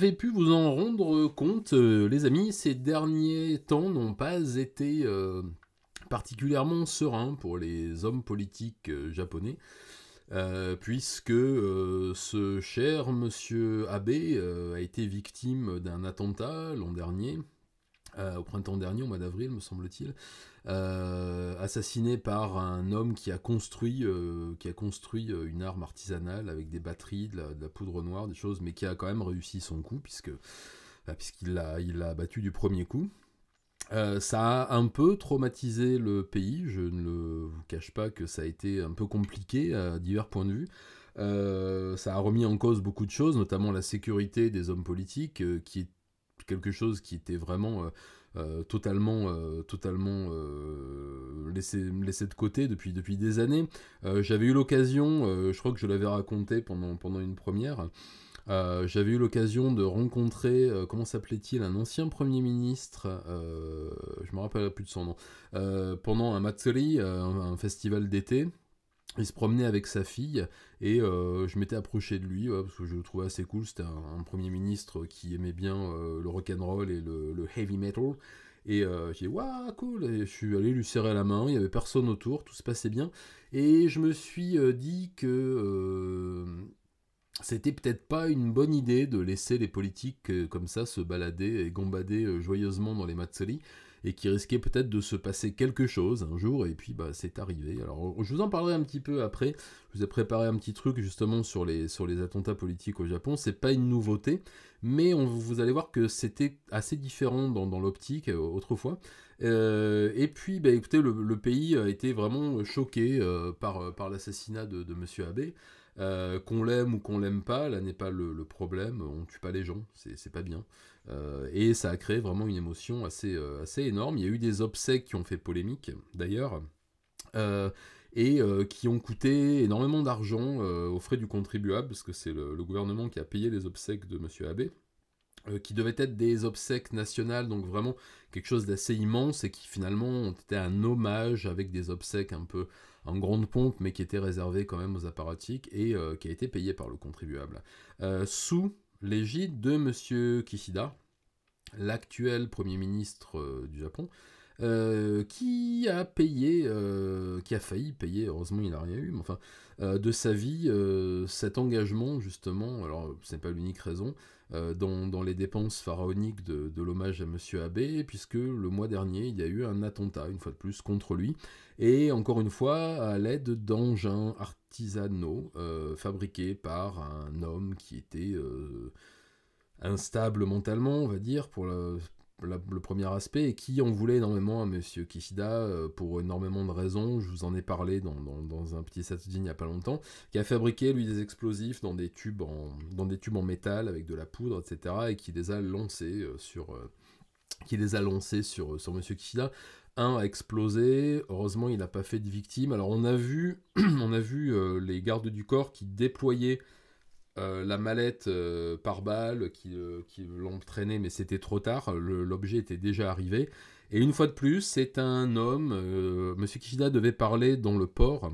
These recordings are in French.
avez pu vous en rendre compte, les amis, ces derniers temps n'ont pas été particulièrement sereins pour les hommes politiques japonais, puisque ce cher monsieur Abe a été victime d'un attentat l'an dernier, au printemps dernier, au mois d'avril, me semble-t-il, assassiné par un homme qui a construit une arme artisanale avec des batteries, de la poudre noire, des choses, mais qui a quand même réussi son coup, puisqu'il l'a battu du premier coup. Ça a un peu traumatisé le pays, je ne vous cache pas que ça a été un peu compliqué à divers points de vue. Ça a remis en cause beaucoup de choses, notamment la sécurité des hommes politiques, qui est quelque chose qui était vraiment totalement laissé de côté depuis des années. J'avais eu l'occasion, je crois que je l'avais raconté pendant une première, j'avais eu l'occasion de rencontrer, comment s'appelait-il, un ancien Premier ministre, je me rappelle plus de son nom, pendant un Matsuri, un festival d'été. Il se promenait avec sa fille et je m'étais approché de lui parce que je le trouvais assez cool. C'était un Premier ministre qui aimait bien le rock'n'roll et le heavy metal. Et j'ai dit waouh, cool. Et je suis allé lui serrer la main. Il n'y avait personne autour, tout se passait bien. Et je me suis dit que c'était peut-être pas une bonne idée de laisser les politiques comme ça se balader et gambader joyeusement dans les Matsuri, et qui risquait peut-être de se passer quelque chose un jour, et puis bah, c'est arrivé. Alors je vous en parlerai un petit peu après, je vous ai préparé un petit truc justement sur les attentats politiques au Japon, c'est pas une nouveauté, mais vous allez voir que c'était assez différent dans l'optique autrefois. Et puis bah, écoutez, le pays a été vraiment choqué par l'assassinat de Monsieur Abe. Qu'on l'aime ou qu'on l'aime pas, là n'est pas le problème, on tue pas les gens, c'est pas bien. Et ça a créé vraiment une émotion assez énorme. Il y a eu des obsèques qui ont fait polémique, d'ailleurs, euh, et qui ont coûté énormément d'argent aux frais du contribuable, parce que c'est le gouvernement qui a payé les obsèques de Monsieur Abe, qui devaient être des obsèques nationales, donc vraiment quelque chose d'assez immense, et qui finalement ont été un hommage avec des obsèques un peu en grande pompe, mais qui étaient réservées quand même aux apparatiques, et qui a été payé par le contribuable. Sous l'égide de Monsieur Kishida, l'actuel Premier ministre du Japon, qui a failli payer, heureusement il n'a rien eu, mais enfin, de sa vie, cet engagement justement, alors ce n'est pas l'unique raison, dans les dépenses pharaoniques de l'hommage à Monsieur Abe, puisque le mois dernier il y a eu un attentat, une fois de plus, contre lui, et encore une fois à l'aide d'engins artisanaux fabriqués par un homme qui était instable mentalement, on va dire, pour le premier aspect, et qui en voulait énormément à Monsieur Kishida pour énormément de raisons. Je vous en ai parlé dans un petit Satsujin il n'y a pas longtemps, qui a fabriqué lui des explosifs dans des tubes en métal avec de la poudre, etc., et qui les a lancés sur Monsieur Kishida. Un a explosé, heureusement il n'a pas fait de victime. Alors on a vu les gardes du corps qui déployaient la mallette par balle qui l'entraînait, mais c'était trop tard, l'objet était déjà arrivé. Et une fois de plus, c'est un homme, Monsieur Kishida devait parler dans le port,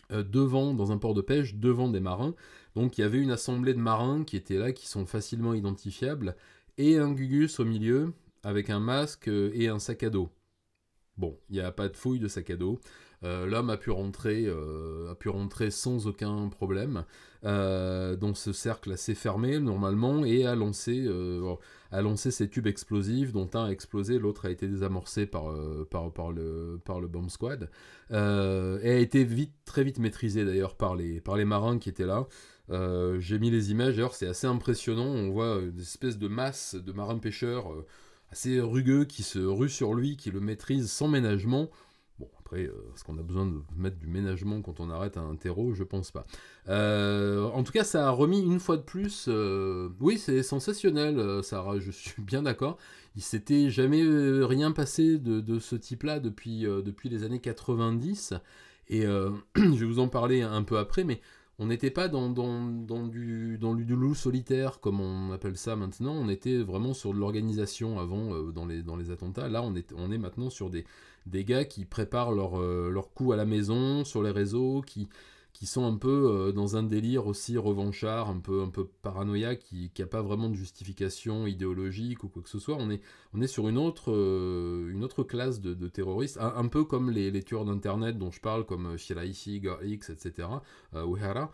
dans un port de pêche, devant des marins. Donc il y avait une assemblée de marins qui étaient là, qui sont facilement identifiables, et un Gugus au milieu, avec un masque et un sac à dos. Bon, il n'y a pas de fouille de sac à dos. L'homme a pu rentrer sans aucun problème dans ce cercle assez fermé normalement, et a lancé ses tubes explosifs, dont un a explosé, l'autre a été désamorcé par le bomb squad, et a été très vite maîtrisé d'ailleurs par les marins qui étaient là. J'ai mis les images, d'ailleurs c'est assez impressionnant, on voit des espèces de masses de marins pêcheurs assez rugueux qui se ruent sur lui, qui le maîtrisent sans ménagement. Bon, après, est-ce qu'on a besoin de mettre du ménagement quand on arrête un terreau? Je pense pas. En tout cas, ça a remis une fois de plus... oui, c'est sensationnel, Sarah, je suis bien d'accord. Il s'était jamais rien passé de ce type-là depuis les années 90. Et je vais vous en parler un peu après, mais on n'était pas dans du loup solitaire, comme on appelle ça maintenant. On était vraiment sur de l'organisation avant, dans les attentats. Là, on est maintenant sur des gars qui préparent leur coup à la maison, sur les réseaux, qui sont un peu dans un délire aussi revanchard, un peu paranoïaque, qui n'a pas vraiment de justification idéologique ou quoi que ce soit. On est sur une autre classe de terroristes, un peu comme les tueurs d'internet dont je parle, comme Shiraisi, GorX, etc., Uehara,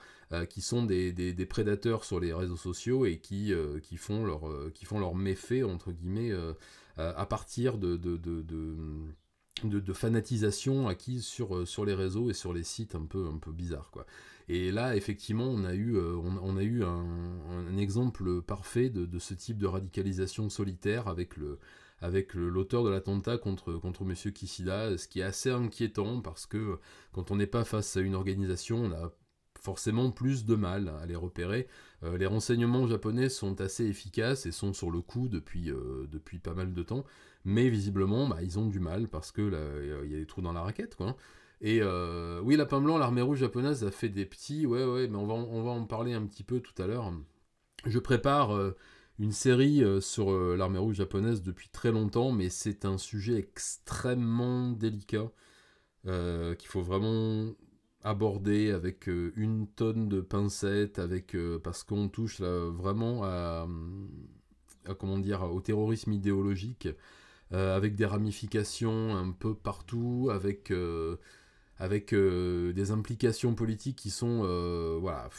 qui sont des prédateurs sur les réseaux sociaux et qui font leur méfaits, entre guillemets, à partir de fanatisation acquise sur les réseaux et sur les sites un peu bizarres, quoi. Et là, effectivement, on a eu un exemple parfait de ce type de radicalisation solitaire avec l'auteur de l'attentat contre M. Kishida, ce qui est assez inquiétant parce que quand on n'est pas face à une organisation, on a forcément plus de mal à les repérer. Les renseignements japonais sont assez efficaces et sont sur le coup depuis pas mal de temps, mais visiblement ils ont du mal parce que il y a des trous dans la raquette, quoi. Et oui, Lapin Blanc, l'armée rouge japonaise a fait des petits, ouais, mais on va en parler un petit peu tout à l'heure. Je prépare une série sur l'armée rouge japonaise depuis très longtemps, mais c'est un sujet extrêmement délicat qu'il faut vraiment aborder avec une tonne de pincettes, parce qu'on touche là, vraiment comment dire, au terrorisme idéologique, avec des ramifications un peu partout, avec des implications politiques qui sont voilà,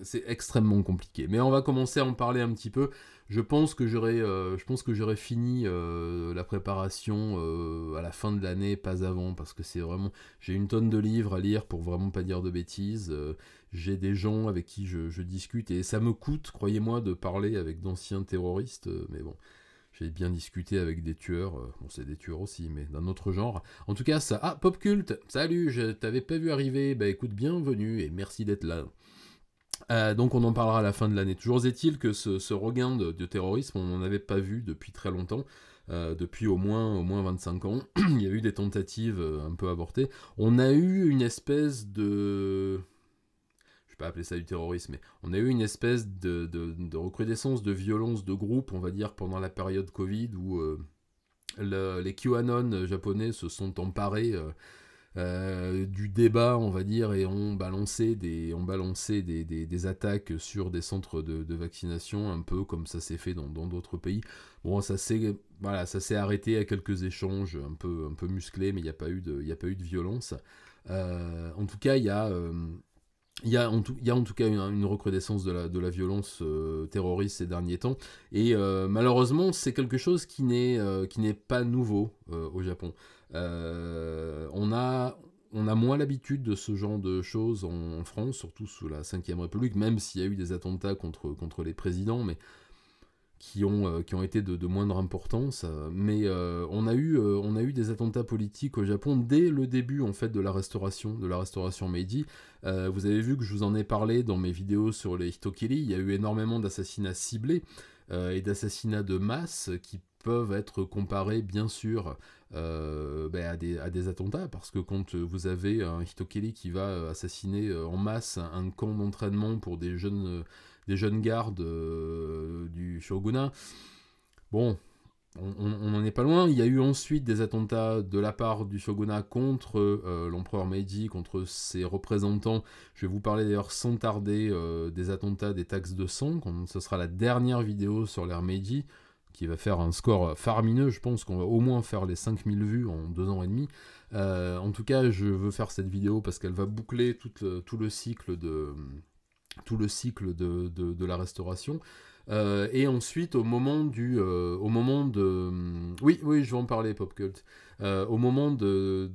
c'est extrêmement compliqué. Mais on va commencer à en parler un petit peu. Je pense que j'aurai fini la préparation à la fin de l'année, pas avant, parce que c'est vraiment, j'ai une tonne de livres à lire pour vraiment pas dire de bêtises. J'ai des gens avec qui je discute et ça me coûte, croyez-moi, de parler avec d'anciens terroristes, mais bon. J'ai bien discuté avec des tueurs, bon c'est des tueurs aussi, mais d'un autre genre. En tout cas, ça... Ah, Popcult, salut, je t'avais pas vu arriver, bah écoute, bienvenue et merci d'être là. Donc on en parlera à la fin de l'année. Toujours est-il que ce regain de terrorisme, on n'en avait pas vu depuis très longtemps, depuis au moins 25 ans. Il y a eu des tentatives un peu avortées. On a eu une espèce de... pas appeler ça du terrorisme, mais on a eu une espèce de recrudescence de violence de groupe, on va dire, pendant la période Covid, où les QAnon japonais se sont emparés du débat, on va dire, et ont balancé des attaques sur des centres de vaccination, un peu comme ça s'est fait dans d'autres pays. Bon, ça s'est arrêté à quelques échanges un peu musclés, mais il n'y a pas eu de violence. En tout cas, il y a en tout cas une recrudescence de la violence terroriste ces derniers temps, et malheureusement c'est quelque chose qui n'est pas nouveau au Japon. On a moins l'habitude de ce genre de choses en France, surtout sous la 5ème République, même s'il y a eu des attentats contre les présidents, mais qui ont été de moindre importance, mais on a eu des attentats politiques au Japon dès le début en fait de la restauration Meiji. Vous avez vu que je vous en ai parlé dans mes vidéos sur les Hitokiri. Il y a eu énormément d'assassinats ciblés et d'assassinats de masse qui peuvent être comparés bien sûr à des attentats, parce que quand vous avez un Hitokiri qui va assassiner en masse un camp d'entraînement pour des jeunes gardes du shogunat, bon, on n'en est pas loin. Il y a eu ensuite des attentats de la part du shogunat contre l'empereur Meiji, contre ses représentants. Je vais vous parler d'ailleurs sans tarder des attentats des taxes de sang, ce sera la dernière vidéo sur l'ère Meiji, qui va faire un score faramineux. Je pense qu'on va au moins faire les 5000 vues en 2 ans et demi. En tout cas, je veux faire cette vidéo parce qu'elle va boucler tout le cycle de la restauration. Et ensuite, au moment de... Oui, je vais en parler, Popcult. Au moment de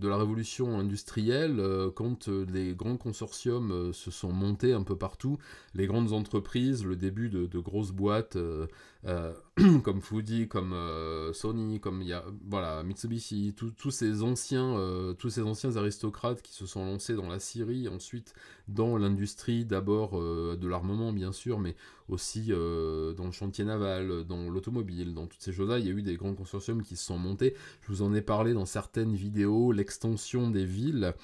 la révolution industrielle, quand les grands consortiums se sont montés un peu partout, les grandes entreprises, le début de grosses boîtes comme Fuji, comme Sony, comme Mitsubishi, tous ces anciens aristocrates qui se sont lancés dans la scierie, ensuite dans l'industrie, d'abord de l'armement bien sûr, mais aussi dans le chantier naval, dans l'automobile, dans toutes ces choses-là. Il y a eu des grands consortiums qui se sont montés. Je vous en ai parlé dans certaines vidéos. L'extension des villes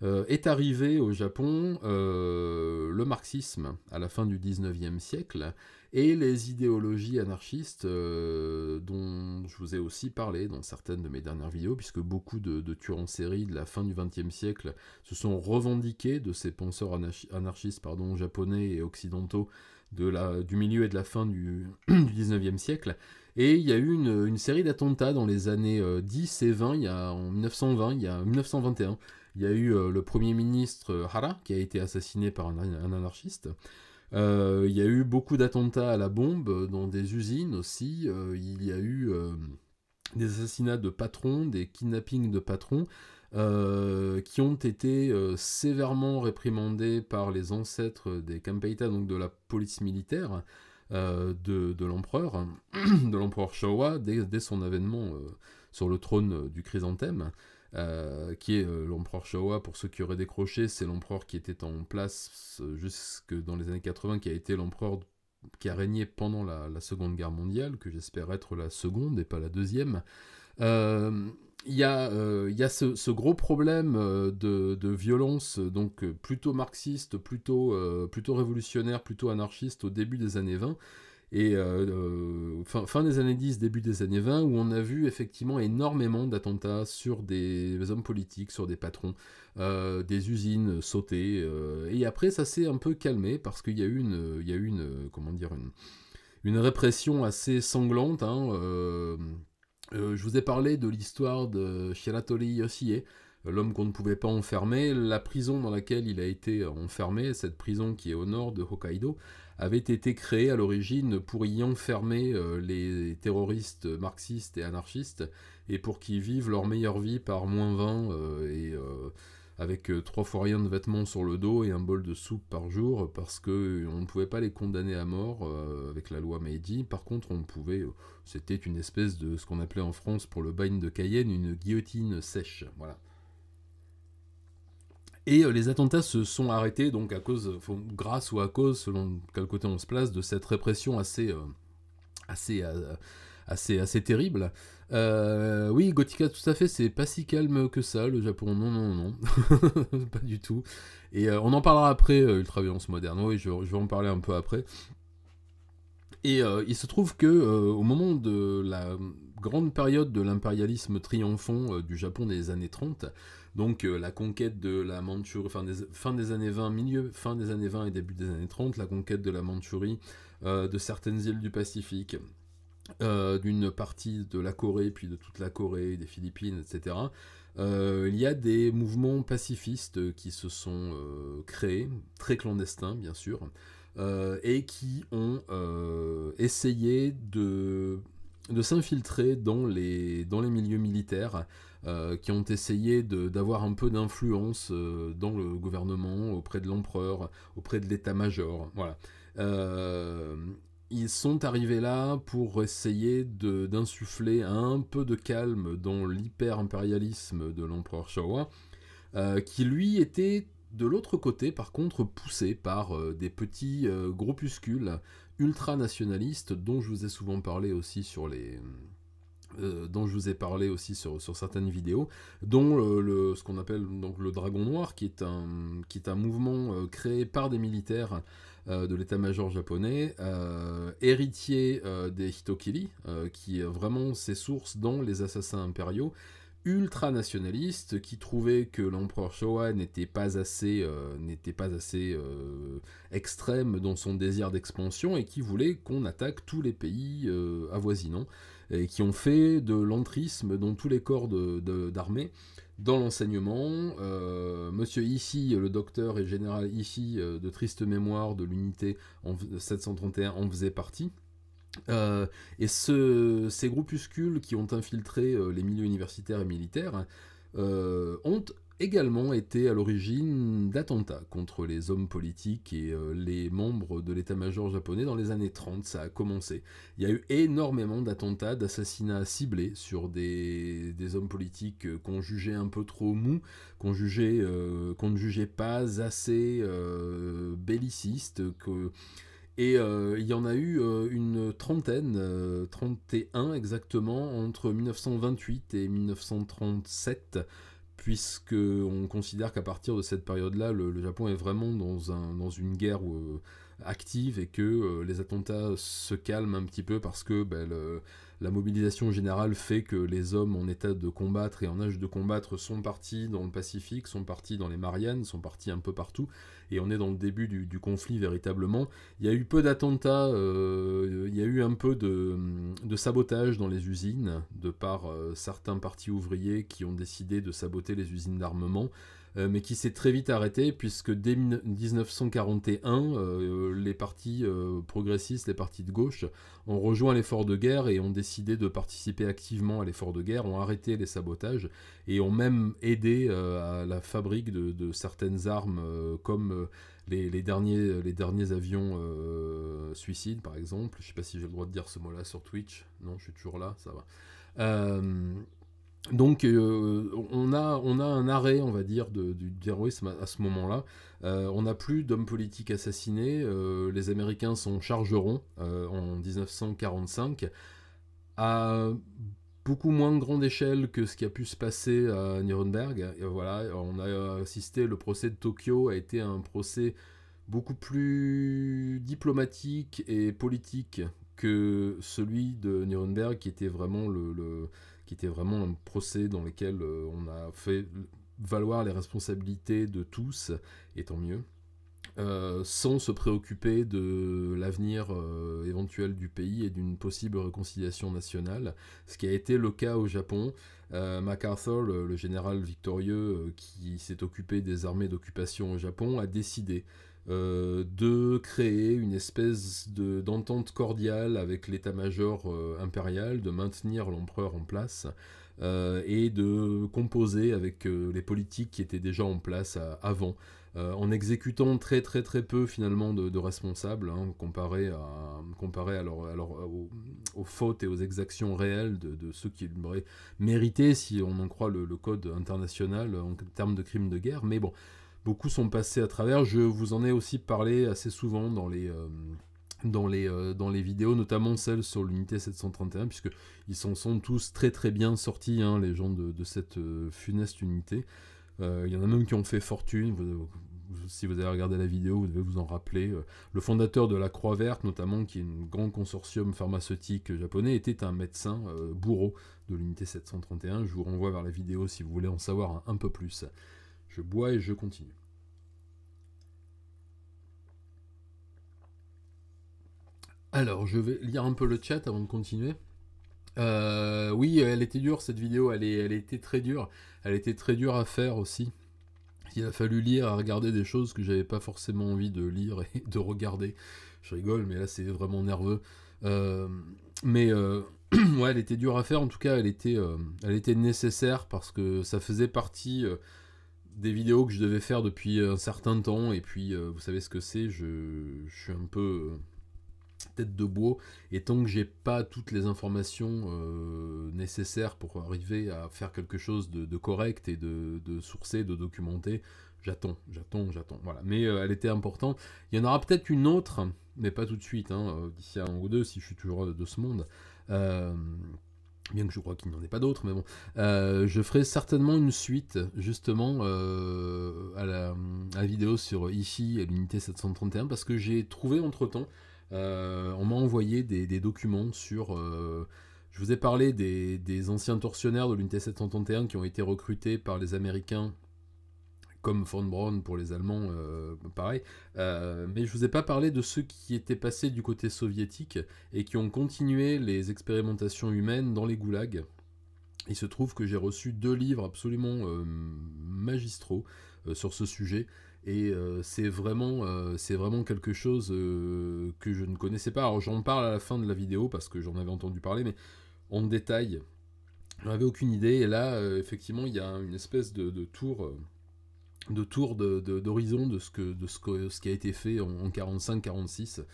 est arrivé au Japon le marxisme à la fin du 19e siècle, et les idéologies anarchistes dont je vous ai aussi parlé dans certaines de mes dernières vidéos, puisque beaucoup de tueurs en série de la fin du XXe siècle se sont revendiqués de ces penseurs anarchistes japonais et occidentaux du milieu et de la fin du XIXe siècle. Et il y a eu une série d'attentats dans les années 10 et 20, en 1920, il y a 1921. Il y a eu le premier ministre Hara qui a été assassiné par un anarchiste. Il y a eu beaucoup d'attentats à la bombe dans des usines aussi. Il y a eu des assassinats de patrons, des kidnappings de patrons, qui ont été sévèrement réprimandés par les ancêtres des Kampeita, donc de la police militaire de l'empereur, de l'empereur Showa, dès son avènement sur le trône du chrysanthème. Qui est l'empereur Showa, pour ceux qui auraient décroché, c'est l'empereur qui était en place jusque dans les années 80, qui a été l'empereur qui a régné pendant la Seconde Guerre mondiale, que j'espère être la seconde et pas la deuxième. Il y a ce gros problème de violence, donc plutôt marxiste, plutôt révolutionnaire, plutôt anarchiste au début des années 20, et fin des années 10, début des années 20, où on a vu effectivement énormément d'attentats sur des hommes politiques, sur des patrons, des usines sautées, et après ça s'est un peu calmé, parce qu'il y a eu une répression assez sanglante, je vous ai parlé de l'histoire de Shiratori Yoshie, l'homme qu'on ne pouvait pas enfermer. La prison dans laquelle il a été enfermé, cette prison qui est au nord de Hokkaido, avait été créée à l'origine pour y enfermer les terroristes marxistes et anarchistes, et pour qu'ils vivent leur meilleure vie par -20 et avec 3 fois rien de vêtements sur le dos et un bol de soupe par jour, parce qu'on ne pouvait pas les condamner à mort avec la loi Meiji. Par contre, on pouvait, c'était une espèce de ce qu'on appelait en France pour le bagne de Cayenne, une guillotine sèche, voilà. Et les attentats se sont arrêtés, donc grâce ou à cause, selon quel côté on se place, de cette répression assez terrible. Oui, Gothica, tout à fait, c'est pas si calme que ça, le Japon. Non, pas du tout. Et on en parlera après, Ultraviolence moderne. Oui, je vais en parler un peu après. Et il se trouve que au moment de la grande période de l'impérialisme triomphant du Japon des années 30, donc la conquête de la Mandchourie, fin des années 20, fin des années 20 et début des années 30, la conquête de la Mandchourie, de certaines îles du Pacifique, d'une partie de la Corée, puis de toute la Corée, des Philippines, etc. Il y a des mouvements pacifistes qui se sont créés, très clandestins bien sûr, et qui ont essayé de s'infiltrer dans les milieux militaires, qui ont essayé d'avoir un peu d'influence dans le gouvernement, auprès de l'empereur, auprès de l'état-major. Voilà. Ils sont arrivés là pour essayer d'insuffler un peu de calme dans l'hyper-impérialisme de l'empereur Showa, qui lui était de l'autre côté, par contre, poussé par des petits groupuscules ultranationalistes dont je vous ai souvent parlé aussi sur certaines vidéos, dont ce qu'on appelle donc le Dragon Noir, qui est un mouvement créé par des militaires de l'état-major japonais, héritier des Hitokiri, qui a vraiment ses sources dans les assassins impériaux, ultra-nationalistes, qui trouvaient que l'empereur Showa n'était pas assez extrême dans son désir d'expansion, et qui voulaient qu'on attaque tous les pays avoisinants, et qui ont fait de l'entrisme dans tous les corps d'armée, dans l'enseignement. Monsieur Ishii, le docteur et général Ishii, de triste mémoire de l'unité 731, en faisait partie. Et ces groupuscules qui ont infiltré les milieux universitaires et militaires ont également été à l'origine d'attentats contre les hommes politiques et les membres de l'état-major japonais dans les années 30, ça a commencé. Il y a eu énormément d'attentats, d'assassinats ciblés sur des hommes politiques qu'on jugeait un peu trop mous, qu'on ne jugeait pas assez bellicistes, et il y en a eu une trentaine, 31 exactement, entre 1928 et 1937, puisqu'on considère qu'à partir de cette période-là, le Japon est vraiment dans une guerre active et que les attentats se calment un petit peu parce que la mobilisation générale fait que les hommes en état de combattre et en âge de combattre sont partis dans le Pacifique, sont partis dans les Mariannes, sont partis un peu partout, et on est dans le début du conflit véritablement. Il y a eu peu d'attentats, il y a eu un peu de sabotage dans les usines, de par certains partis ouvriers qui ont décidé de saboter les usines d'armement, mais qui s'est très vite arrêté, puisque dès 1941, les partis progressistes, les partis de gauche, ont rejoint l'effort de guerre et ont décidé de participer activement à l'effort de guerre, ont arrêté les sabotages, et ont même aidé à la fabrique de certaines armes, comme les derniers avions suicides, par exemple. Je ne sais pas si j'ai le droit de dire ce mot-là sur Twitch. Non, je suis toujours là, ça va. Donc on a un arrêt, on va dire, du terrorisme à ce moment-là. On n'a plus d'hommes politiques assassinés. Les Américains s'en chargeront en 1945 à beaucoup moins grande échelle que ce qui a pu se passer à Nuremberg. Et voilà, on a assisté, le procès de Tokyo a été un procès beaucoup plus diplomatique et politique que celui de Nuremberg, qui était vraiment qui était vraiment un procès dans lequel on a fait valoir les responsabilités de tous, et tant mieux, sans se préoccuper de l'avenir éventuel du pays et d'une possible réconciliation nationale, ce qui a été le cas au Japon. MacArthur, le général victorieux qui s'est occupé des armées d'occupation au Japon, a décidé de créer une espèce d'entente cordiale avec l'état-major impérial, de maintenir l'empereur en place et de composer avec les politiques qui étaient déjà en place avant, en exécutant très peu finalement de responsables, hein, comparé aux fautes et aux exactions réelles de ceux qui auraient mérité, si on en croit le code international en termes de crimes de guerre. Mais bon, beaucoup sont passés à travers. Je vous en ai aussi parlé assez souvent dans les vidéos, notamment celles sur l'unité 731, puisqu'ils s'en sont tous très bien sortis, hein, les gens de cette funeste unité. Il y en a même qui ont fait fortune. Si vous avez regardé la vidéo, vous devez vous en rappeler. Le fondateur de la Croix Verte, notamment, qui est un grand consortium pharmaceutique japonais, était un médecin bourreau de l'unité 731. Je vous renvoie vers la vidéo si vous voulez en savoir un peu plus. Je bois et je continue. Alors, je vais lire un peu le chat avant de continuer. Oui, elle était dure cette vidéo, elle était très dure. Elle était très dure à faire aussi. Il a fallu lire, à regarder des choses que j'avais pas forcément envie de lire et de regarder. Je rigole, mais là c'est vraiment nerveux. Mais ouais, elle était dure à faire. En tout cas, elle était nécessaire parce que ça faisait partie des vidéos que je devais faire depuis un certain temps. Et puis, vous savez ce que c'est, je suis un peu tête de bois, et tant que j'ai pas toutes les informations nécessaires pour arriver à faire quelque chose de correct et de sourcé, de documenté, j'attends. Voilà. Mais elle était importante. Il y en aura peut-être une autre, mais pas tout de suite, hein, d'ici un ou deux, si je suis toujours de ce monde. Bien que je crois qu'il n'y en ait pas d'autres, mais bon. Je ferai certainement une suite, justement, à la vidéo sur Ishii et l'unité 731, parce que j'ai trouvé entre-temps, on m'a envoyé des documents sur... je vous ai parlé des anciens tortionnaires de l'unité 731 qui ont été recrutés par les Américains, comme von Braun pour les Allemands, pareil. Mais je vous ai pas parlé de ceux qui étaient passés du côté soviétique et qui ont continué les expérimentations humaines dans les goulags. Il se trouve que j'ai reçu 2 livres absolument magistraux sur ce sujet. Et c'est vraiment quelque chose que je ne connaissais pas. Alors j'en parle à la fin de la vidéo parce que j'en avais entendu parler, mais en détail, j'en avais aucune idée. Et là, effectivement, il y a une espèce de tour d'horizon de ce qui a été fait en 45-46.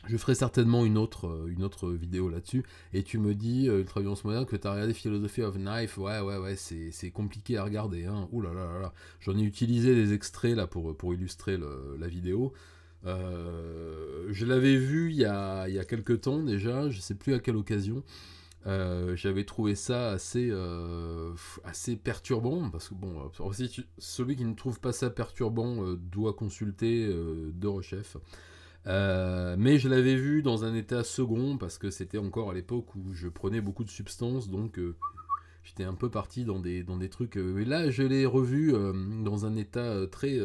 Je ferai certainement une autre vidéo là-dessus. Et tu me dis, Ultraviolence Moderne, que tu as regardé Philosophy of Knife. Ouais, c'est compliqué à regarder. Hein. Ouh là là là. J'en ai utilisé des extraits là pour illustrer la vidéo. Je l'avais vu il y a quelques temps déjà, je sais plus à quelle occasion. J'avais trouvé ça assez perturbant, parce que bon, aussi, celui qui ne trouve pas ça perturbant doit consulter Derechef. Mais je l'avais vu dans un état second, parce que c'était encore à l'époque où je prenais beaucoup de substances, donc j'étais un peu parti dans des trucs. Et là, je l'ai revu dans un état très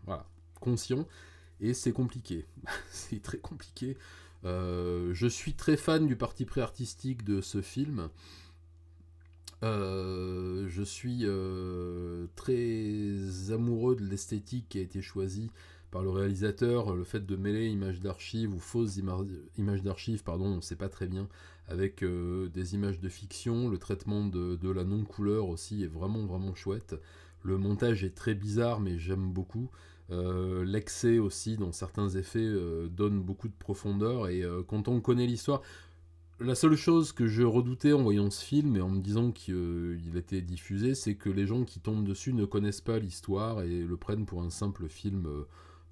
voilà, conscient, et c'est compliqué. C'est très compliqué. Je suis très fan du parti pris artistique de ce film. Je suis très amoureux de l'esthétique qui a été choisie par le réalisateur. Le fait de mêler images d'archives ou fausses images d'archives, pardon, on ne sait pas très bien, avec des images de fiction. Le traitement de la non-couleur aussi est vraiment vraiment chouette. Le montage est très bizarre, mais j'aime beaucoup. L'excès aussi dans certains effets donne beaucoup de profondeur, et quand on connaît l'histoire, la seule chose que je redoutais en voyant ce film et en me disant qu'il était diffusé, c'est que les gens qui tombent dessus ne connaissent pas l'histoire et le prennent pour un simple film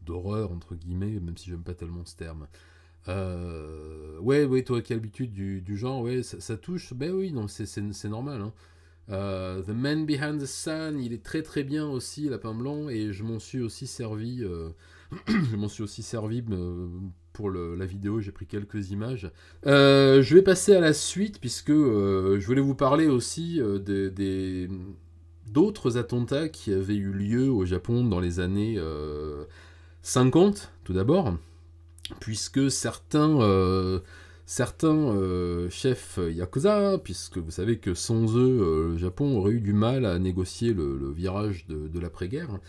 d'horreur, entre guillemets, même si j'aime pas tellement ce terme. Ouais, toi qui as l'habitude du genre, ouais, ça touche, ben oui, non, c'est normal, hein. The Man Behind the Sun, il est très très bien aussi, Lapin Blanc, et je m'en suis aussi servi, pour la vidéo, j'ai pris quelques images. Je vais passer à la suite, puisque je voulais vous parler aussi d'autres attentats qui avaient eu lieu au Japon dans les années 50, tout d'abord, puisque certains chefs Yakuza, puisque vous savez que sans eux, le Japon aurait eu du mal à négocier le virage de l'après-guerre.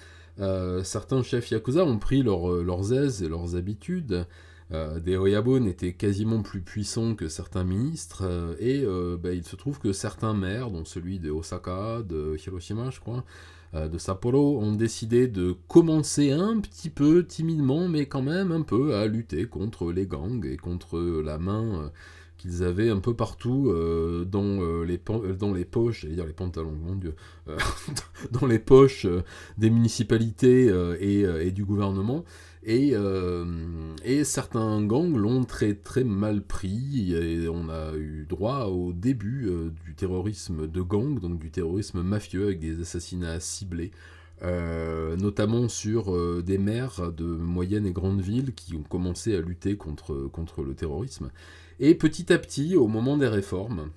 Certains chefs Yakuza ont pris leurs aises et leurs habitudes. Des Oyabun étaient quasiment plus puissants que certains ministres, et il se trouve que certains maires, dont celui de Osaka, de Hiroshima, je crois, de Sapporo, ont décidé de commencer un petit peu timidement, mais quand même un peu, à lutter contre les gangs et contre la main qu'ils avaient un peu partout dans les poches, j'allais dire les pantalons, mon Dieu, euh, dans les poches des municipalités et du gouvernement. Et certains gangs l'ont très très mal pris, et on a eu droit au début du terrorisme de gang, donc du terrorisme mafieux avec des assassinats ciblés, notamment sur des maires de moyennes et grandes villes qui ont commencé à lutter contre le terrorisme. Et petit à petit, au moment des réformes,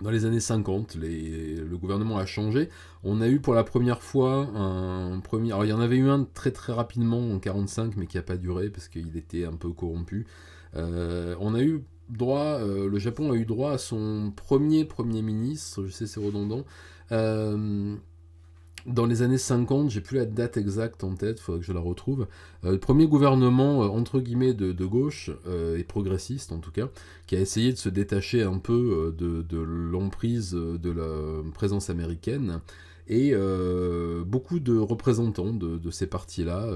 dans les années 50, le gouvernement a changé. On a eu pour la première fois un premier... Alors il y en avait eu un très très rapidement en 45, mais qui n'a pas duré parce qu'il était un peu corrompu. On a eu droit... le Japon a eu droit à son premier ministre, je sais c'est redondant, dans les années 50, j'ai plus la date exacte en tête, il faudrait que je la retrouve. Le premier gouvernement, entre guillemets, de gauche, et progressiste en tout cas, qui a essayé de se détacher un peu de l'emprise de la présence américaine. Et beaucoup de représentants de ces partis-là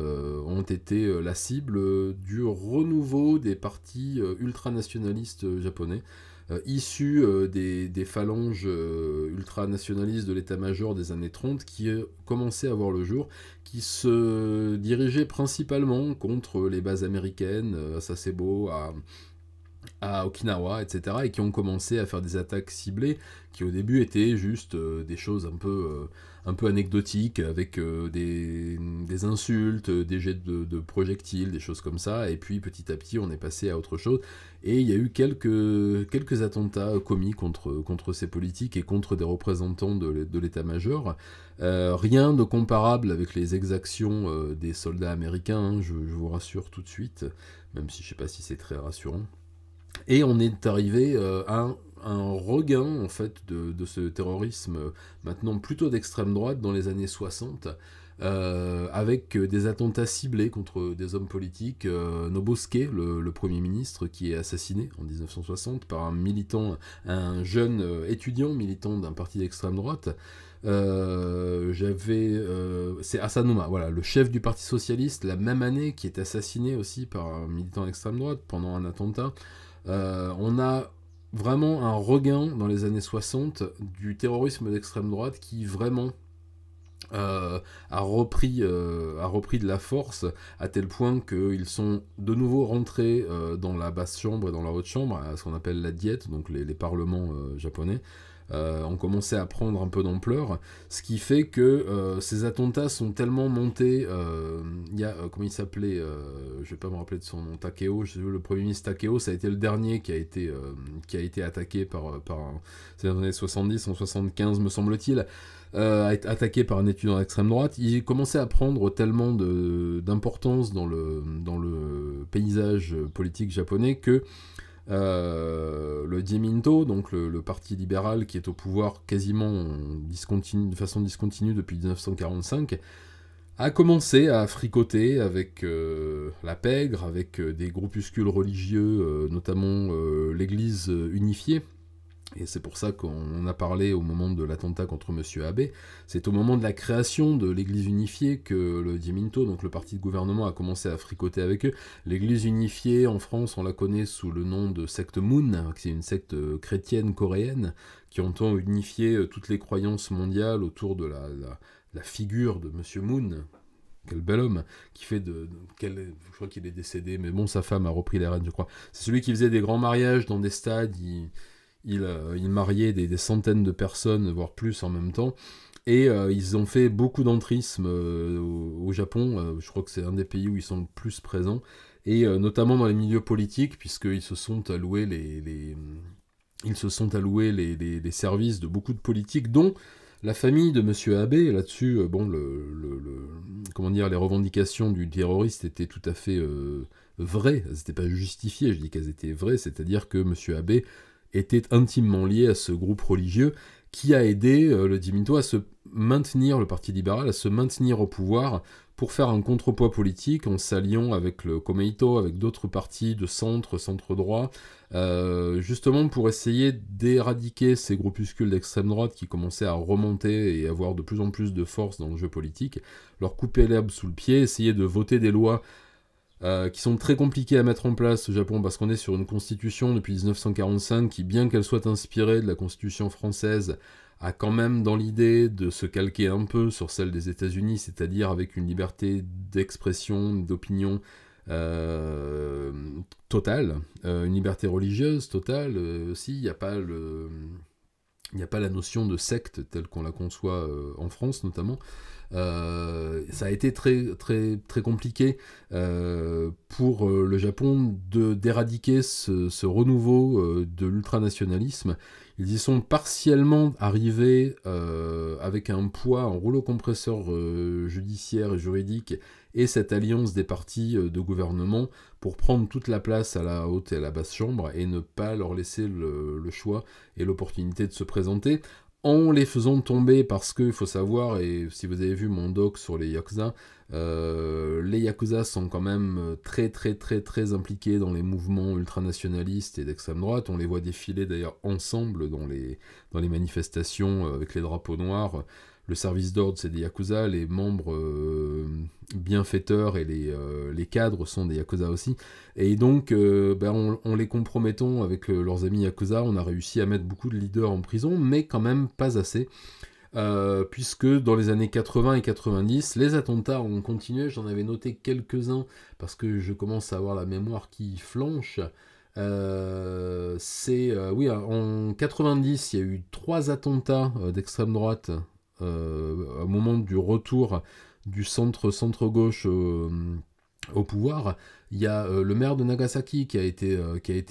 ont été la cible du renouveau des partis ultranationalistes japonais, issus des phalanges ultranationalistes de l'état-major des années 30 qui commençaient à voir le jour, qui se dirigeaient principalement contre les bases américaines, à Sasebo, à Okinawa, etc., et qui ont commencé à faire des attaques ciblées, qui au début étaient juste des choses un peu anecdotiques, avec des insultes, des jets de projectiles, des choses comme ça, et puis petit à petit on est passé à autre chose, et il y a eu quelques attentats commis contre ces politiques et contre des représentants de l'état-major. Rien de comparable avec les exactions des soldats américains, hein, je vous rassure tout de suite, même si je ne sais pas si c'est très rassurant. Et on est arrivé à un regain en fait de ce terrorisme maintenant plutôt d'extrême droite dans les années 60, avec des attentats ciblés contre des hommes politiques. Nobusuke, le Premier ministre, qui est assassiné en 1960 par un jeune étudiant militant d'un parti d'extrême droite. C'est Asanuma, voilà, le chef du Parti Socialiste, la même année, qui est assassiné aussi par un militant d'extrême droite pendant un attentat. On a vraiment un regain dans les années 60 du terrorisme d'extrême droite qui vraiment a repris de la force, à tel point qu'ils sont de nouveau rentrés dans la basse chambre et dans la haute chambre, à ce qu'on appelle la diète, donc les parlements japonais, ont commencé à prendre un peu d'ampleur, ce qui fait que ces attentats sont tellement montés. Il y a, comment il s'appelait, je vais pas me rappeler de son nom, Takeo, le premier ministre Takeo, ça a été le dernier qui a été attaqué c'est dans les années 70, en 75 me semble-t-il, attaqué par un étudiant d'extrême droite. Il commençait à prendre tellement d'importance dans le paysage politique japonais que le Dieminto, donc le parti libéral qui est au pouvoir quasiment de façon discontinue depuis 1945, a commencé à fricoter avec la pègre, avec des groupuscules religieux, notamment l'Église unifiée. Et c'est pour ça qu'on a parlé au moment de l'attentat contre M. Abe. C'est au moment de la création de l'Église unifiée que le Dieminto, donc le parti de gouvernement, a commencé à fricoter avec eux. L'Église unifiée, en France, on la connaît sous le nom de secte Moon, c'est une secte chrétienne coréenne qui entend unifier toutes les croyances mondiales autour de la figure de M. Moon. Quel bel homme, je crois qu'il est décédé, mais bon, sa femme a repris les rênes, je crois. C'est celui qui faisait des grands mariages dans des stades, il mariait des centaines de personnes, voire plus en même temps. Et ils ont fait beaucoup d'entrisme au Japon. Je crois que c'est un des pays où ils sont le plus présents. Et notamment dans les milieux politiques, puisqu'ils se sont alloués les services de beaucoup de politiques, dont la famille de M. Abe. Là-dessus, bon, comment dire, les revendications du terroriste étaient tout à fait vraies. Elles n'étaient pas justifiées, je dis qu'elles étaient vraies. C'est-à-dire que M. Abe était intimement lié à ce groupe religieux qui a aidé le Dieminto à se maintenir, le Parti libéral, à se maintenir au pouvoir pour faire un contrepoids politique en s'alliant avec le Komeito, avec d'autres partis de centre-droit, justement pour essayer d'éradiquer ces groupuscules d'extrême droite qui commençaient à remonter et avoir de plus en plus de force dans le jeu politique, leur couper l'herbe sous le pied, essayer de voter des lois qui sont très compliquées à mettre en place au Japon parce qu'on est sur une constitution depuis 1945 qui, bien qu'elle soit inspirée de la constitution française, a quand même dans l'idée de se calquer un peu sur celle des États-Unis, c'est-à-dire avec une liberté d'expression, d'opinion totale, une liberté religieuse totale aussi. Il n'y a pas la notion de secte telle qu'on la conçoit en France notamment. Ça a été très, très, très compliqué pour le Japon d'éradiquer ce renouveau de l'ultranationalisme. Ils y sont partiellement arrivés avec un poids, un rouleau compresseur judiciaire et juridique et cette alliance des partis de gouvernement pour prendre toute la place à la haute et à la basse chambre et ne pas leur laisser le choix et l'opportunité de se présenter, en les faisant tomber, parce qu'il faut savoir, et si vous avez vu mon doc sur les Yakuza sont quand même très très très très impliqués dans les mouvements ultranationalistes et d'extrême droite. On les voit défiler d'ailleurs ensemble dans les manifestations avec les drapeaux noirs. Le service d'ordre, c'est des Yakuza, les membres bienfaiteurs et les cadres sont des Yakuza aussi. Et donc, en les compromettant avec leurs amis Yakuza, on a réussi à mettre beaucoup de leaders en prison, mais quand même pas assez. Puisque dans les années 80 et 90, les attentats ont continué. J'en avais noté quelques-uns, parce que je commence à avoir la mémoire qui flanche. Oui, en 90, il y a eu 3 attentats d'extrême droite au moment du retour du centre-gauche au pouvoir. Il y a le maire de Nagasaki qui a été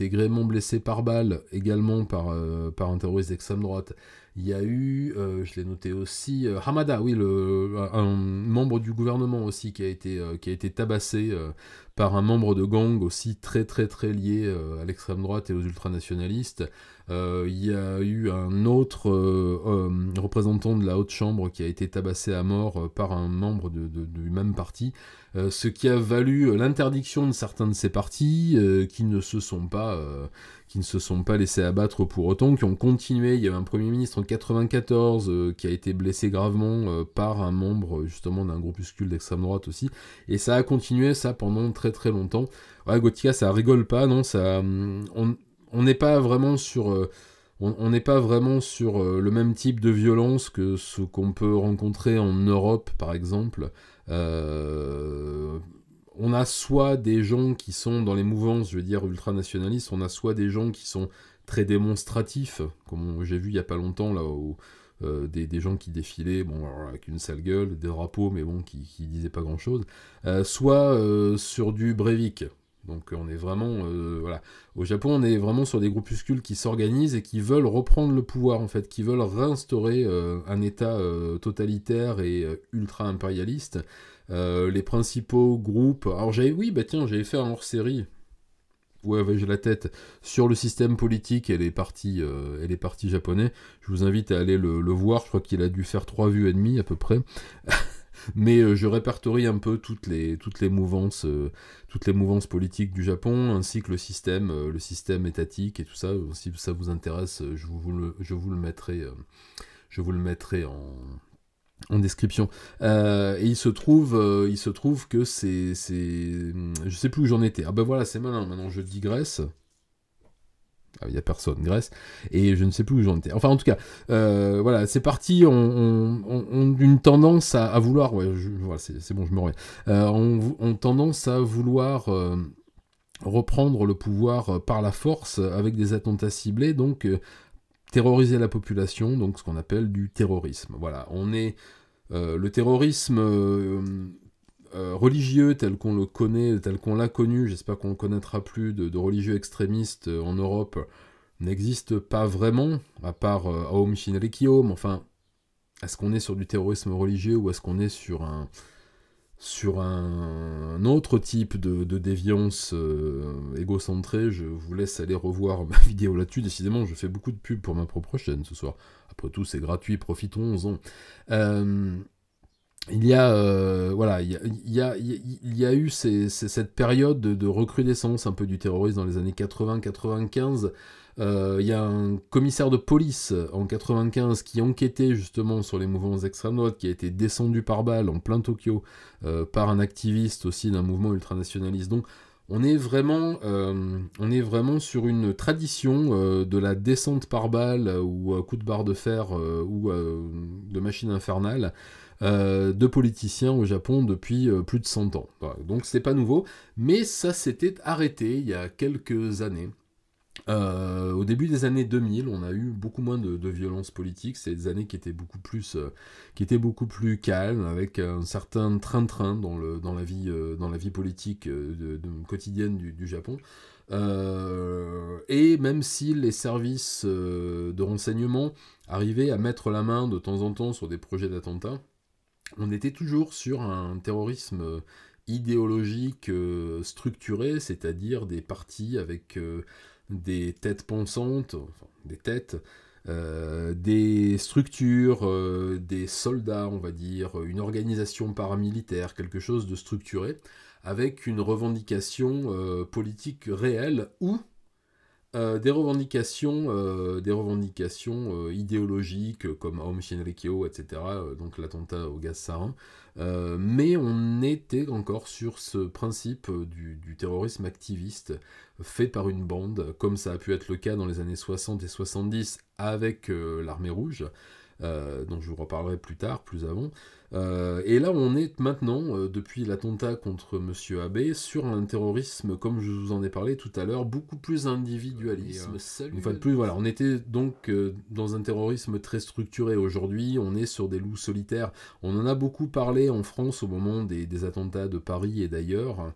grièvement blessé par balle, également par un terroriste d'extrême droite. Il y a eu, je l'ai noté aussi, Hamada, oui, un membre du gouvernement aussi qui a été tabassé par un membre de gang aussi très très très lié à l'extrême droite et aux ultranationalistes. Il y a eu un autre représentant de la haute chambre qui a été tabassé à mort par un membre du même parti, ce qui a valu l'interdiction de certains de ces partis qui ne se sont pas laissés abattre pour autant, qui ont continué. Il y a eu un premier ministre en 94 qui a été blessé gravement par un membre justement d'un groupuscule d'extrême droite aussi, et ça a continué ça pendant très très longtemps. Ouais, Gothica, ça rigole pas, non, ça, on n'est pas vraiment sur on n'est pas vraiment sur le même type de violence que ce qu'on peut rencontrer en Europe, par exemple. On a soit des gens qui sont dans les mouvances, je veux dire, ultranationalistes, on a soit des gens qui sont très démonstratifs, comme j'ai vu il n'y a pas longtemps, là, où, des gens qui défilaient, bon, alors, avec une sale gueule, des drapeaux, mais bon, qui disaient pas grand-chose, soit sur du Breivik. Donc on est vraiment, voilà. Au Japon, on est vraiment sur des groupuscules qui s'organisent et qui veulent reprendre le pouvoir, en fait, qui veulent réinstaurer un État totalitaire et ultra-impérialiste. Les principaux groupes... Alors j'avais fait un hors-série, ouais, j'ai la tête, sur le système politique et les partis japonais. Je vous invite à aller le voir, je crois qu'il a dû faire 3 vues et demie à peu près. Mais je répertorie un peu toutes les mouvances politiques du Japon, ainsi que le système étatique et tout ça. Si ça vous intéresse, je vous le mettrai en description. Et il se trouve que je sais plus où j'en étais. Ah ben voilà, c'est malin, maintenant je digresse. Il n'y a personne, Grèce, et je ne sais plus où j'en étais. Enfin, en tout cas, voilà, c'est parti, on une tendance à vouloir, ouais, voilà, c'est bon, je me remets, on tendance à vouloir reprendre le pouvoir par la force avec des attentats ciblés, donc terroriser la population, donc ce qu'on appelle du terrorisme. Voilà, on est le terrorisme religieux tel qu'on le connaît, tel qu'on l'a connu, j'espère qu'on ne connaîtra plus de religieux extrémistes en Europe, n'existe pas vraiment, à part Aum Shinrikyo, mais enfin, est-ce qu'on est sur du terrorisme religieux ou est-ce qu'on est sur un autre type de déviance égocentrée? Je vous laisse aller revoir ma vidéo là-dessus. Décidément, je fais beaucoup de pub pour ma propre chaîne ce soir. Après tout, c'est gratuit, profitons-en. Il y a eu cette période de recrudescence un peu du terrorisme dans les années 80-95. Il y a un commissaire de police en 95 qui enquêtait justement sur les mouvements extrême droite, qui a été descendu par balle en plein Tokyo par un activiste aussi d'un mouvement ultranationaliste. Donc on est vraiment sur une tradition de la descente par balle ou coup de barre de fer ou de machine infernale de politiciens au Japon depuis plus de 100 ans. Voilà. Donc c'est pas nouveau, mais ça s'était arrêté il y a quelques années. Au début des années 2000, on a eu beaucoup moins de violence politique. C'est des années qui étaient beaucoup plus calmes, avec un certain train-train dans la vie politique quotidienne du Japon. Et même si les services de renseignement arrivaient à mettre la main de temps en temps sur des projets d'attentats, on était toujours sur un terrorisme idéologique structuré, c'est-à-dire des partis avec des têtes pensantes, enfin, des têtes, des structures, des soldats, on va dire, une organisation paramilitaire, quelque chose de structuré, avec une revendication politique réelle ou des revendications idéologiques comme Aum Shinrikyo, etc., donc l'attentat au gaz sarin, mais on était encore sur ce principe du terrorisme activiste fait par une bande, comme ça a pu être le cas dans les années 60 et 70 avec l'armée rouge, dont je vous reparlerai plus tard, plus avant. Et là, on est maintenant, depuis l'attentat contre M. Abe, sur un terrorisme, comme je vous en ai parlé tout à l'heure, beaucoup plus individualiste. Une fois de plus, voilà, on était donc dans un terrorisme très structuré. Aujourd'hui, on est sur des loups solitaires. On en a beaucoup parlé en France au moment des attentats de Paris et d'ailleurs,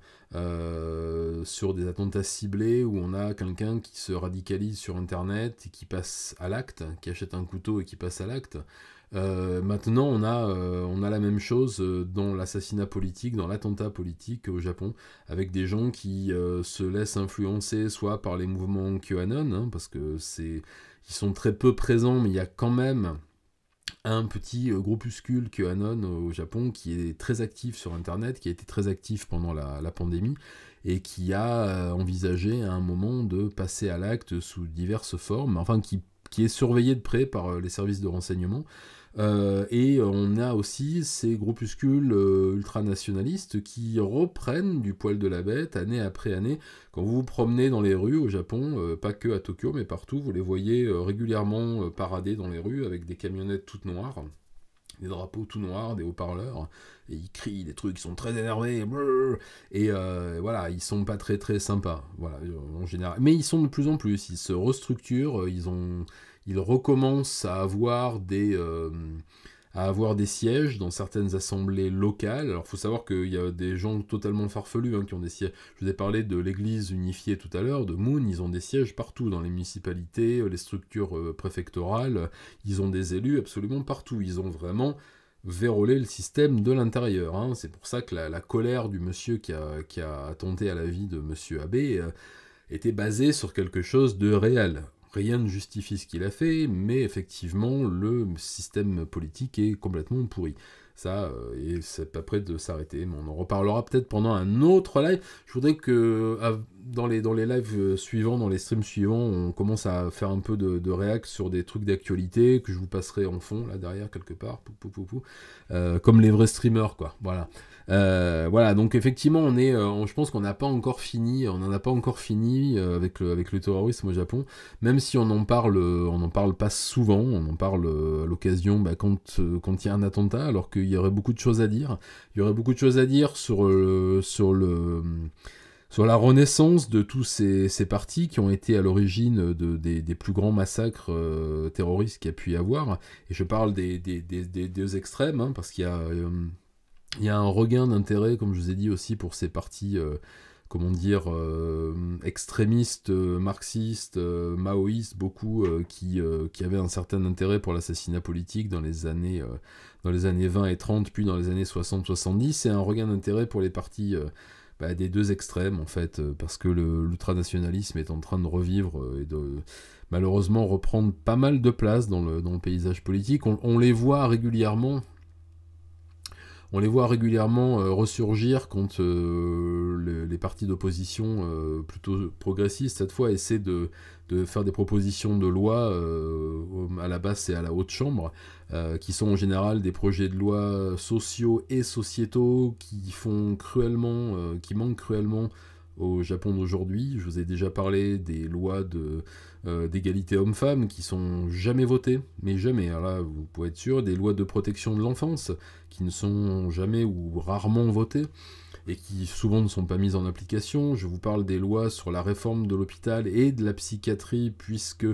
sur des attentats ciblés où on a quelqu'un qui se radicalise sur Internet et qui passe à l'acte, qui achète un couteau et qui passe à l'acte. Maintenant, on a la même chose dans l'assassinat politique, dans l'attentat politique au Japon, avec des gens qui se laissent influencer soit par les mouvements QAnon, hein, parce que ils sont très peu présents, mais il y a quand même un petit groupuscule QAnon au Japon qui est très actif sur Internet, qui a été très actif pendant la pandémie, et qui a envisagé à un moment de passer à l'acte sous diverses formes, enfin qui qui est surveillé de près par les services de renseignement. Et on a aussi ces groupuscules ultranationalistes qui reprennent du poil de la bête année après année. Quand vous vous promenez dans les rues au Japon, pas que à Tokyo, mais partout, vous les voyez régulièrement parader dans les rues avec des camionnettes toutes noires, des drapeaux tout noirs, des haut-parleurs, et ils crient des trucs, ils sont très énervés, et voilà, ils sont pas très très sympas, voilà, en général. Mais ils sont de plus en plus, ils se restructurent, ils recommencent à avoir des sièges dans certaines assemblées locales. Alors, il faut savoir qu'il y a des gens totalement farfelus qui ont des sièges. Je vous ai parlé de l'église unifiée tout à l'heure, de Moon, ils ont des sièges partout, dans les municipalités, les structures préfectorales, ils ont des élus absolument partout. Ils ont vraiment vérolé le système de l'intérieur. C'est pour ça que la colère du monsieur qui a attenté à la vie de monsieur Abe était basée sur quelque chose de réel. Rien ne justifie ce qu'il a fait, mais effectivement, le système politique est complètement pourri. Ça, et c'est pas près de s'arrêter, mais on en reparlera peut-être pendant un autre live. Je voudrais que dans les lives suivants, dans les streams suivants, on commence à faire un peu de réac sur des trucs d'actualité que je vous passerai en fond, là derrière, quelque part, comme les vrais streamers, quoi. Voilà, donc effectivement, je pense qu'on n'a pas encore fini, on n'en a pas encore fini avec le terrorisme au Japon, même si on en parle pas souvent, on en parle à l'occasion quand il y a un attentat, alors qu'il y aurait beaucoup de choses à dire. Il y aurait beaucoup de choses à dire sur la renaissance de tous ces partis qui ont été à l'origine des plus grands massacres terroristes qu'il y a pu y avoir. Et je parle des deux extrêmes, parce qu'il y a un regain d'intérêt, comme je vous ai dit aussi, pour ces partis, extrémistes, marxistes, maoïstes, beaucoup, qui avaient un certain intérêt pour l'assassinat politique dans les années 20 et 30, puis dans les années 60-70. C'est un regain d'intérêt pour les partis des deux extrêmes, en fait, parce que l'ultranationalisme est en train de revivre et de malheureusement reprendre pas mal de place dans le paysage politique. On les voit régulièrement. On les voit régulièrement ressurgir quand les partis d'opposition plutôt progressistes, cette fois, essaient de faire des propositions de loi à la basse et à la haute chambre, qui sont en général des projets de loi sociaux et sociétaux qui manquent cruellement au Japon d'aujourd'hui. Je vous ai déjà parlé des lois d'égalité homme-femme qui sont jamais votées, mais jamais, alors là vous pouvez être sûr, des lois de protection de l'enfance qui ne sont jamais ou rarement votées et qui souvent ne sont pas mises en application. Je vous parle des lois sur la réforme de l'hôpital et de la psychiatrie, puisque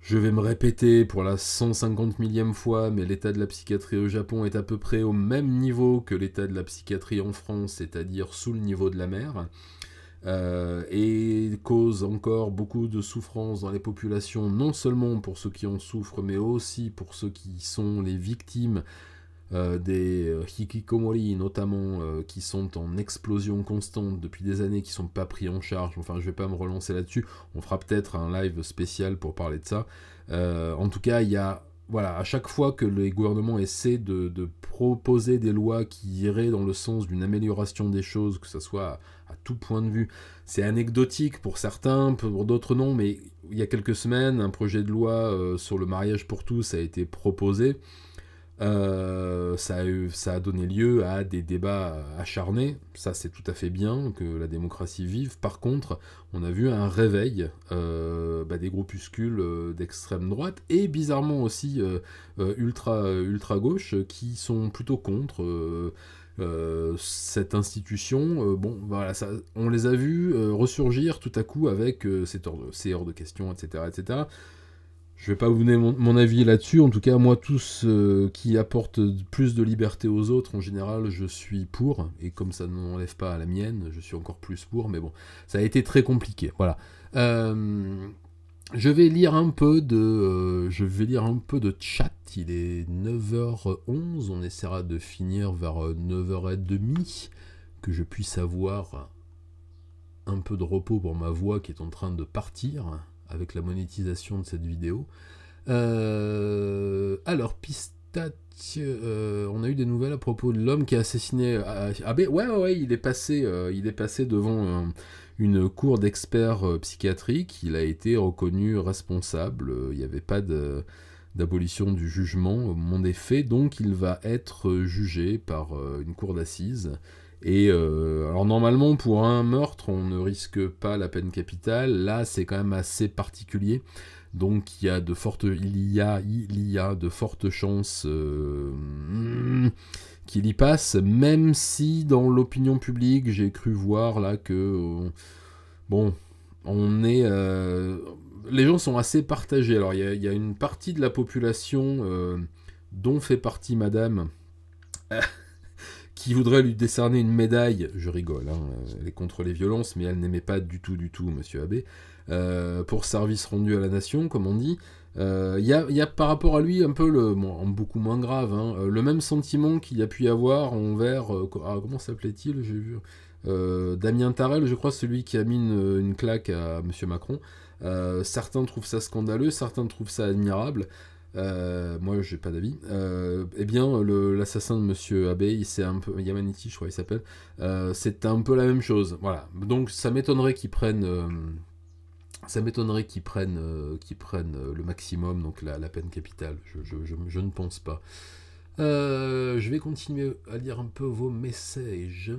je vais me répéter pour la 150 millième fois, mais l'état de la psychiatrie au Japon est à peu près au même niveau que l'état de la psychiatrie en France, c'est-à-dire sous le niveau de la mer, et cause encore beaucoup de souffrance dans les populations, non seulement pour ceux qui en souffrent, mais aussi pour ceux qui sont les victimes des hikikomori notamment, qui sont en explosion constante depuis des années, qui ne sont pas pris en charge. Enfin, je ne vais pas me relancer là-dessus, on fera peut-être un live spécial pour parler de ça. En tout cas, il y a, voilà, à chaque fois que les gouvernements essaient de proposer des lois qui iraient dans le sens d'une amélioration des choses, que ce soit à tout point de vue, c'est anecdotique pour certains, pour d'autres non, mais il y a quelques semaines, un projet de loi sur le mariage pour tous a été proposé. Ça a donné lieu à des débats acharnés. Ça, c'est tout à fait bien que la démocratie vive. Par contre, on a vu un réveil des groupuscules d'extrême droite et bizarrement aussi ultra gauche qui sont plutôt contre cette institution. Bon, voilà, on les a vus ressurgir tout à coup avec c'est hors de question, etc., etc. Je vais pas vous donner mon avis là-dessus. En tout cas, moi, tout ce qui apporte plus de liberté aux autres, en général, je suis pour. Et comme ça n'enlève pas à la mienne, je suis encore plus pour. Mais bon, ça a été très compliqué. Voilà. Je vais lire un peu de chat. Il est 9h11. On essaiera de finir vers 9h30. Que je puisse avoir un peu de repos pour ma voix qui est en train de partir avec la monétisation de cette vidéo. Alors, on a eu des nouvelles à propos de l'homme qui a assassiné Abe. Ouais, il est passé devant une cour d'experts psychiatriques, il a été reconnu responsable, il n'y avait pas d'abolition du jugement au moment des faits, donc il va être jugé par une cour d'assises. Et alors normalement pour un meurtre on ne risque pas la peine capitale, là c'est quand même assez particulier, donc il y a de fortes chances qu'il y passe, même si dans l'opinion publique j'ai cru voir là que bon, on est les gens sont assez partagés. Alors il y a une partie de la population dont fait partie madame qui voudrait lui décerner une médaille, je rigole, hein, elle est contre les violences, mais elle n'aimait pas du tout, monsieur Abbé, pour service rendu à la nation, comme on dit. Il y a par rapport à lui un peu, beaucoup moins grave, hein, le même sentiment qu'il y a pu y avoir envers, comment s'appelait-il, j'ai vu, Damien Tarel, je crois, celui qui a mis une claque à monsieur Macron. Certains trouvent ça scandaleux, certains trouvent ça admirable. Moi j'ai pas d'avis. Eh bien l'assassin de monsieur Abbé, c'est un peu Yamaniti, je crois il s'appelle, c'est un peu la même chose, voilà. Donc ça m'étonnerait qu'ils prennent le maximum, donc la peine capitale. Je ne pense pas. Je vais continuer à lire un peu vos messages.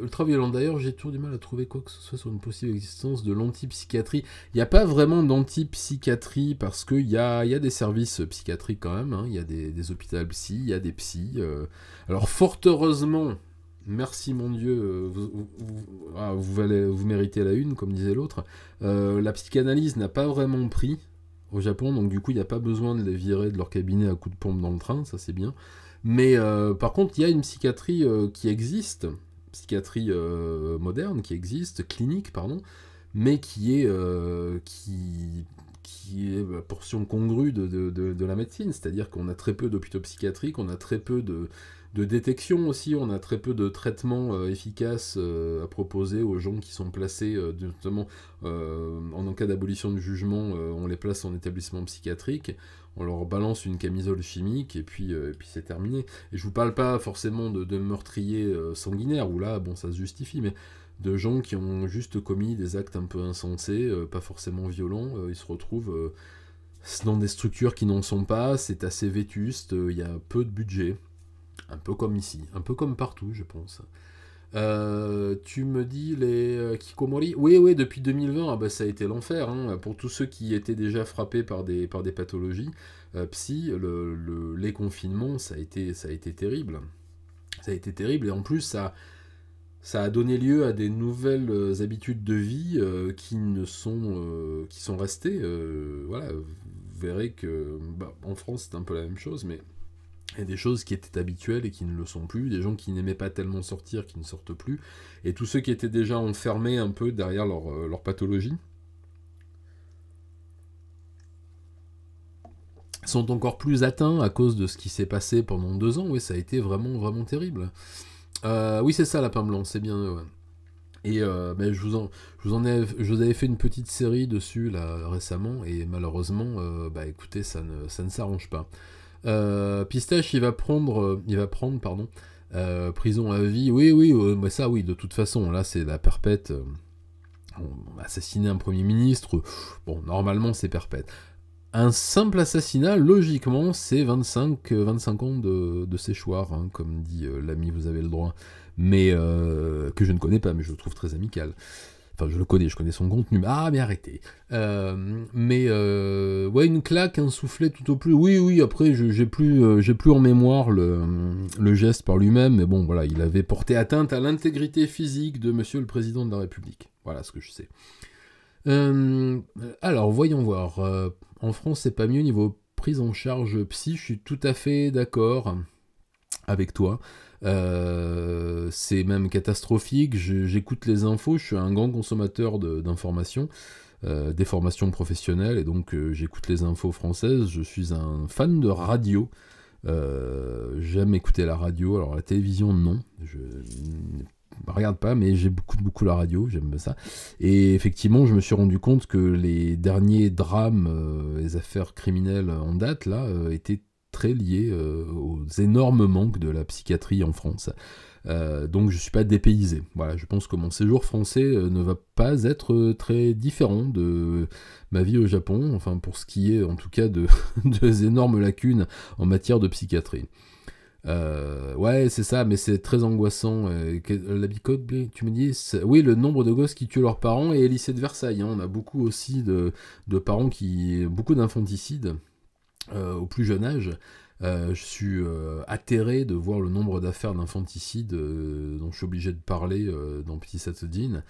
Ultra-violent. D'ailleurs, j'ai toujours du mal à trouver quoi que ce soit sur une possible existence de l'antipsychiatrie. Il n'y a pas vraiment d'antipsychiatrie parce qu'il y a des services psychiatriques quand même, hein. Il y a des hôpitaux psy, il y a des psys. Alors, fort heureusement, merci mon Dieu, vous méritez la une, comme disait l'autre. La psychanalyse n'a pas vraiment pris au Japon, donc du coup, il n'y a pas besoin de les virer de leur cabinet à coups de pompe dans le train, ça c'est bien. Mais par contre, il y a une psychiatrie qui existe, psychiatrie moderne qui existe, clinique, pardon, mais qui est la portion congrue de la médecine, c'est-à-dire qu'on a très peu d'hôpitaux psychiatriques, on a très peu de détection aussi, on a très peu de traitements efficaces à proposer aux gens qui sont placés, notamment en cas d'abolition du jugement, on les place en établissement psychiatrique, on leur balance une camisole chimique et puis c'est terminé. Et je vous parle pas forcément de meurtriers sanguinaires, où là, bon, ça se justifie, mais de gens qui ont juste commis des actes un peu insensés, pas forcément violents, ils se retrouvent dans des structures qui n'en sont pas, c'est assez vétuste, il y a peu de budget, un peu comme ici, un peu comme partout, je pense. Tu me dis les Kikomori. Oui, depuis 2020, ça a été l'enfer, hein, pour tous ceux qui étaient déjà frappés par des pathologies psy. Les confinements, ça a été terrible. Ça a été terrible, et en plus, ça a donné lieu à des nouvelles habitudes de vie qui sont restées. Voilà, vous verrez que en France, c'est un peu la même chose, mais il y a des choses qui étaient habituelles et qui ne le sont plus, des gens qui n'aimaient pas tellement sortir, qui ne sortent plus, et tous ceux qui étaient déjà enfermés un peu derrière leur pathologie sont encore plus atteints à cause de ce qui s'est passé pendant 2 ans. Oui, ça a été vraiment, vraiment terrible. Oui, c'est ça, Lapin Blanc, c'est bien. Ouais. Et je vous avais fait une petite série dessus là récemment, et malheureusement, écoutez, ça ne s'arrange pas. Pistache, il va prendre, prison à vie. Oui, mais ça, oui, de toute façon, là, c'est la perpète. Assassiner un premier ministre, bon, normalement, c'est perpète. Un simple assassinat, logiquement, c'est 25 ans de séchoir, hein, comme dit l'ami, vous avez le droit. Mais que je ne connais pas, mais je le trouve très amical. Enfin, je connais son contenu. Ah, mais arrêtez. Ouais, une claque, un soufflet tout au plus. Oui, après, j'ai plus en mémoire le geste par lui-même, mais bon, voilà, il avait porté atteinte à l'intégrité physique de Monsieur le Président de la République. Voilà ce que je sais. Alors, voyons voir. En France, c'est pas mieux niveau prise en charge psy. Je suis tout à fait d'accord avec toi. C'est même catastrophique. J'écoute les infos, je suis un grand consommateur d'informations, des formations professionnelles, et donc j'écoute les infos françaises. Je suis un fan de radio. J'aime écouter la radio. Alors la télévision, non, je ne regarde pas, mais j'ai beaucoup la radio, j'aime ça. Et effectivement, je me suis rendu compte que les derniers drames, les affaires criminelles en date là, étaient très lié aux énormes manques de la psychiatrie en France. Donc je suis pas dépaysé. Voilà, je pense que mon séjour français ne va pas être très différent de ma vie au Japon, enfin pour ce qui est en tout cas de énormes lacunes en matière de psychiatrie. Ouais, c'est ça, mais c'est très angoissant. La bicoque, tu me dis, oui, le nombre de gosses qui tuent leurs parents et lycée de Versailles. Hein, on a beaucoup aussi de parents beaucoup d'infanticides au plus jeune âge. Je suis atterré de voir le nombre d'affaires d'infanticide dont je suis obligé de parler dans Petit Satsudin.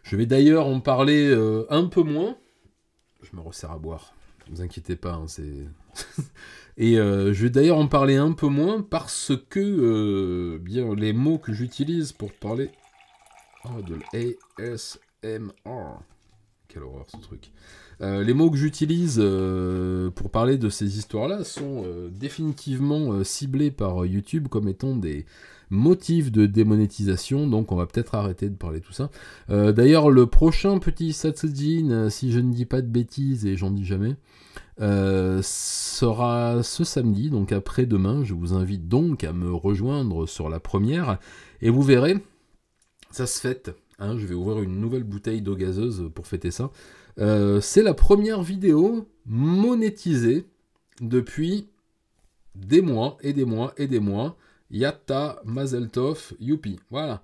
Je vais d'ailleurs en parler un peu moins. Je me resserre à boire. Ne vous inquiétez pas, hein, c'est... Et je vais d'ailleurs en parler un peu moins parce que bien les mots que j'utilise pour parler de l'ASMR. Quelle horreur ce truc. Les mots que j'utilise pour parler de ces histoires-là sont définitivement ciblés par YouTube comme étant des motifs de démonétisation, donc on va peut-être arrêter de parler de tout ça. D'ailleurs, le prochain Petit Satsujin, si je ne dis pas de bêtises et j'en dis jamais, sera ce samedi, donc après-demain. Je vous invite donc à me rejoindre sur la première, et vous verrez, ça se fête. Hein, je vais ouvrir une nouvelle bouteille d'eau gazeuse pour fêter ça. C'est la première vidéo monétisée depuis des mois et des mois et des mois. Yatta, Mazel Tov, youpi. Voilà.